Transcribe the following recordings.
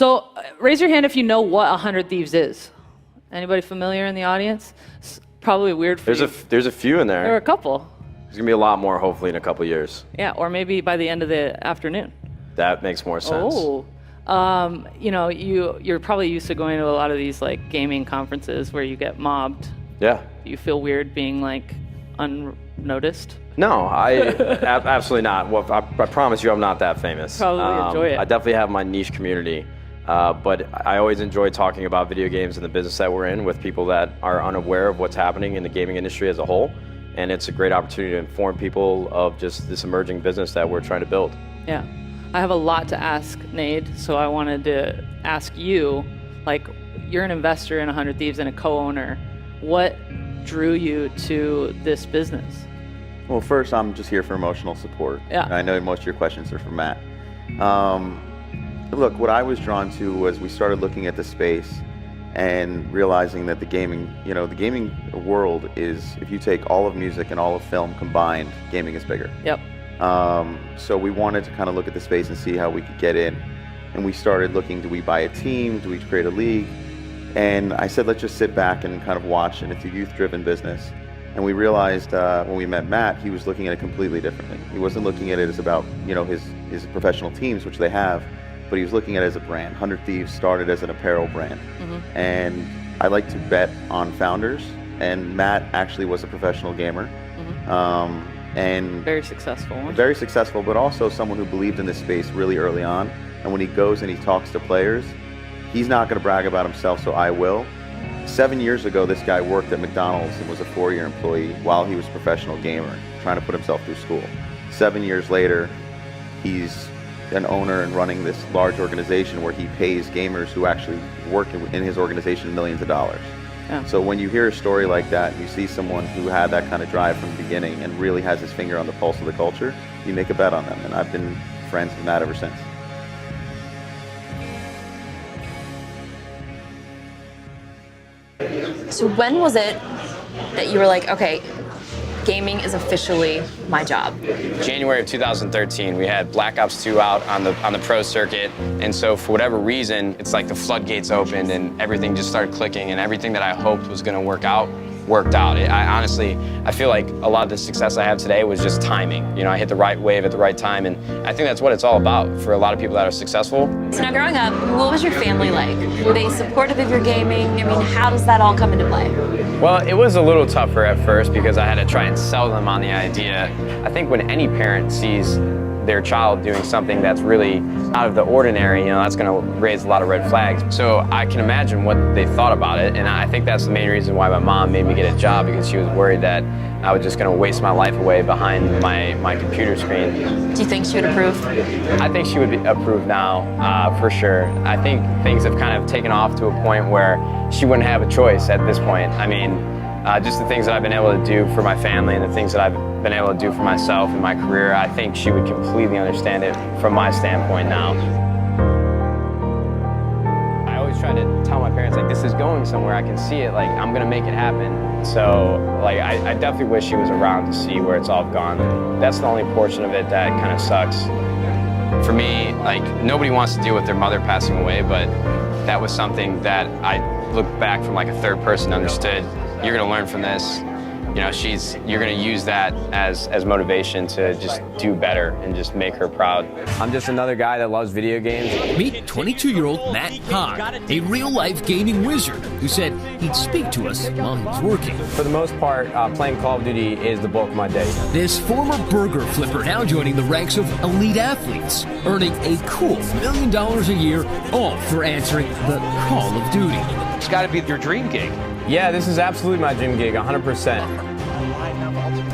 So raise your hand if you know what 100 Thieves is. Anybody familiar in the audience? It's probably weird for you. There's a few in there. There are a couple. There's gonna be a lot more hopefully in a couple years. Yeah, or maybe by the end of the afternoon. That makes more sense. Oh. You know, you're probably used to going to a lot of these like gaming conferences where you get mobbed. Yeah. Do you feel weird being like unnoticed? No, absolutely not. Well, I promise you I'm not that famous. Probably enjoy it. I definitely have my niche community, but I always enjoy talking about video games and the business that we're in with people that are unaware of what's happening in the gaming industry as a whole. And it's a great opportunity to inform people of just this emerging business that we're trying to build. Yeah. I have a lot to ask Nade, so I wanted to ask you, like, you're an investor in 100 Thieves and a co-owner. What drew you to this business? Well, first, I'm just here for emotional support. Yeah. And I know most of your questions are from Matt. Look, what I was drawn to was we started looking at the space and realizing that the gaming world is, if you take all of music and all of film combined, gaming is bigger. Yep. So we wanted to kind of look at the space and see how we could get in. And we started looking, do we buy a team? Do we create a league? And I said, let's just sit back and kind of watch, and it's a youth-driven business. And we realized when we met Matt, he was looking at it completely differently. He wasn't looking at it as about, you know, his professional teams, which they have, but he was looking at it as a brand. 100 Thieves started as an apparel brand. Mm-hmm. And I like to bet on founders, and Matt actually was a professional gamer. Mm-hmm. And very successful. Very successful, but also someone who believed in this space really early on. And when he goes and he talks to players, he's not going to brag about himself, so I will. 7 years ago, this guy worked at McDonald's and was a 4-year employee while he was a professional gamer, trying to put himself through school. 7 years later, he's an owner and running this large organization where he pays gamers who actually work in his organization millions of dollars. Yeah. So when you hear a story like that, you see someone who had that kind of drive from the beginning and really has his finger on the pulse of the culture, you make a bet on them. And I've been friends with Matt ever since. So when was it that you were like, okay, gaming is officially my job? January of 2013, we had Black Ops 2 out on the pro circuit, and so for whatever reason, it's like the floodgates opened and everything just started clicking, and everything that I hoped was going to work out worked out. I feel like a lot of the success I have today was just timing. You know, I hit the right wave at the right time, and I think that's what it's all about for a lot of people that are successful. So now growing up, what was your family like? Were they supportive of your gaming? I mean, how does that all come into play? Well, it was a little tougher at first because I had to try and sell them on the idea. I think when any parent sees their child doing something that's really out of the ordinary, you know, that's going to raise a lot of red flags. So I can imagine what they thought about it, and I think that's the main reason why my mom made me get a job, because she was worried that I was just going to waste my life away behind my computer screen. Do you think she would approve? I think she would approve now, for sure. I think things have kind of taken off to a point where she wouldn't have a choice at this point. I mean, just the things that I've been able to do for my family and the things that I've been able to do for myself in my career, I think she would completely understand it from my standpoint now. I always try to tell my parents, like, this is going somewhere, I can see it, like, I'm gonna make it happen. So, like, I definitely wish she was around to see where it's all gone. That's the only portion of it that kind of sucks. For me, like, nobody wants to deal with their mother passing away, but that was something that I looked back from like a third person, understood. You're gonna learn from this. You know, you're gonna use that as motivation to just do better and just make her proud. I'm just another guy that loves video games. Meet 22-year-old Matt Haag, a real-life gaming wizard who said he'd speak to us while he was working. For the most part, playing Call of Duty is the bulk of my day. This former burger flipper now joining the ranks of elite athletes, earning a cool $1 million a year, all for answering the Call of Duty. It's got to be your dream gig. Yeah, this is absolutely my dream gig, 100%.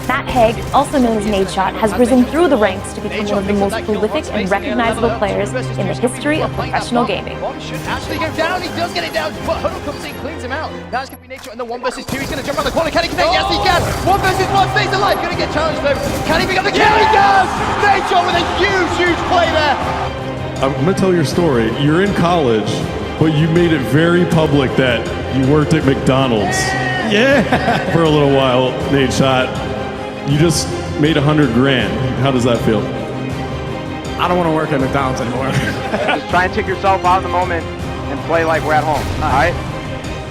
Matt Haag, also known as Nadeshot, has risen through the ranks to become one of the most prolific and recognizable players in the history of professional gaming. Should actually go down, he does get it down, but Huddle comes in, cleans him out. Now it's going to be Nadeshot in the 1 versus 2, he's going to jump around the corner, can he connect? Yes he can! 1 versus 1, stays alive, going to get challenged though. Can he pick up the kill? He does! Nadeshot with a huge play there! I'm going to tell your story. You're in college, but you made it very public that you worked at McDonald's. Yeah! For a little while, Nadeshot. You just made $100 grand. How does that feel? I don't want to work at McDonald's anymore. Just try and take yourself out of the moment and play like we're at home. All right?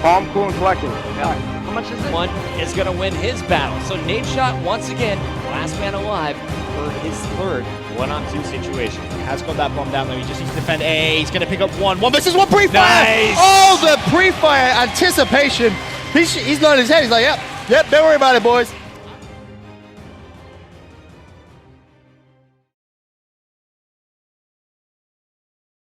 Calm, cool, and collected. How much is it? One is going to win his battle. So Nadeshot, once again, last man alive for his third 1-on-2 situation. Has got that bomb down though. He just needs to defend A. He's going to pick up one. 1v1 pre-fire. Nice. Oh, the pre-fire anticipation. He's nodding his head. He's like, yep, don't worry about it, boys.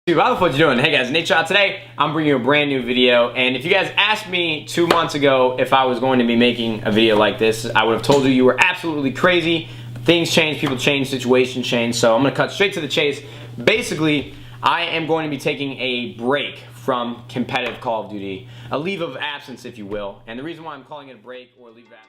How the fuck you doing? Hey guys, Nadeshot. Today I'm bringing you a brand new video, and if you guys asked me 2 months ago if I was going to be making a video like this, I would have told you were absolutely crazy. Things change, people change, situations change, so I'm going to cut straight to the chase. Basically, I am going to be taking a break from competitive Call of Duty, a leave of absence if you will, and the reason why I'm calling it a break or a leave of absence.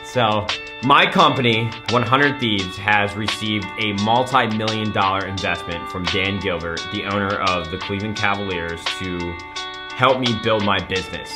So, my company, 100 Thieves, has received a multi-million-dollar investment from Dan Gilbert, the owner of the Cleveland Cavaliers, to help me build my business.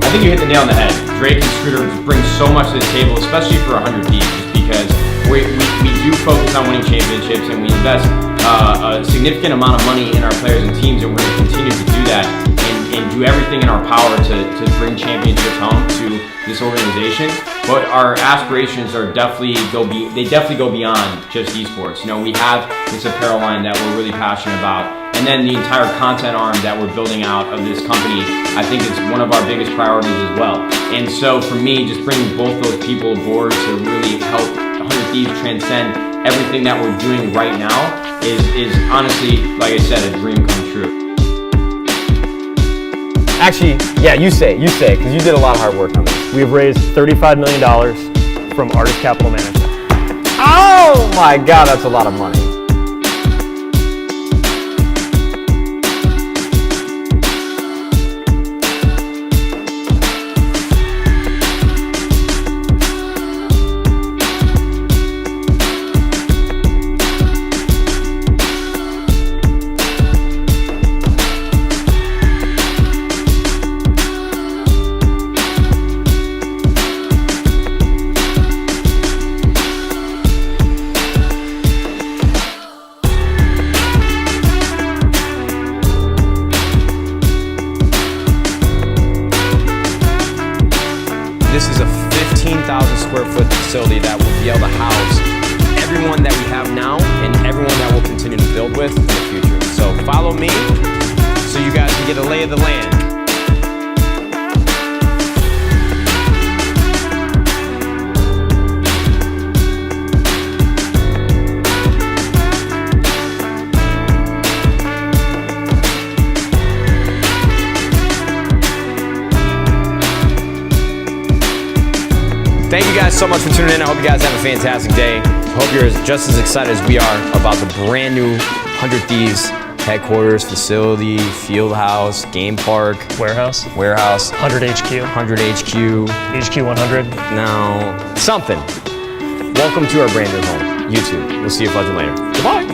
I think you hit the nail on the head. Drake and Scooter just bring so much to the table, especially for 100 Thieves, just because we do focus on winning championships and we invest a significant amount of money in our players and teams, and we're going to continue to do that and do everything in our power to bring championships home to this organization. But our aspirations are definitely go beyond just esports. You know, we have this apparel line that we're really passionate about. And then the entire content arm that we're building out of this company, I think is one of our biggest priorities as well. And so for me, just bringing both those people aboard to really help 100 Thieves transcend everything that we're doing right now is honestly, like I said, a dream come true. Actually, yeah, you say, because you did a lot of hard work on this. We have raised $35 million from Artist Capital Management. Oh my God, that's a lot of money. This is a 15,000 square foot facility that will be able to house everyone that we have now and everyone that we'll continue to build with in the future. So follow me so you guys can get a lay of the land. Thank you guys so much for tuning in. I hope you guys have a fantastic day. Hope you're just as excited as we are about the brand new 100 Thieves headquarters, facility, field house, game park. Warehouse. 100 HQ. 100 HQ. HQ 100. No, something. Welcome to our brand new home, YouTube. We'll see you fudging later. Goodbye.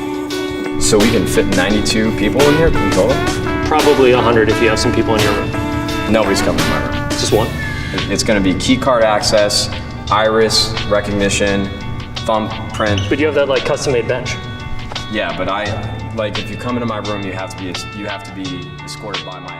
So we can fit 92 people in here in total? Probably 100 if you have some people in your room. Nobody's coming to my room. Just one? It's going to be key card access, iris recognition, thumbprint. But you have that like custom-made bench. Yeah, but if you come into my room, you have to be escorted by my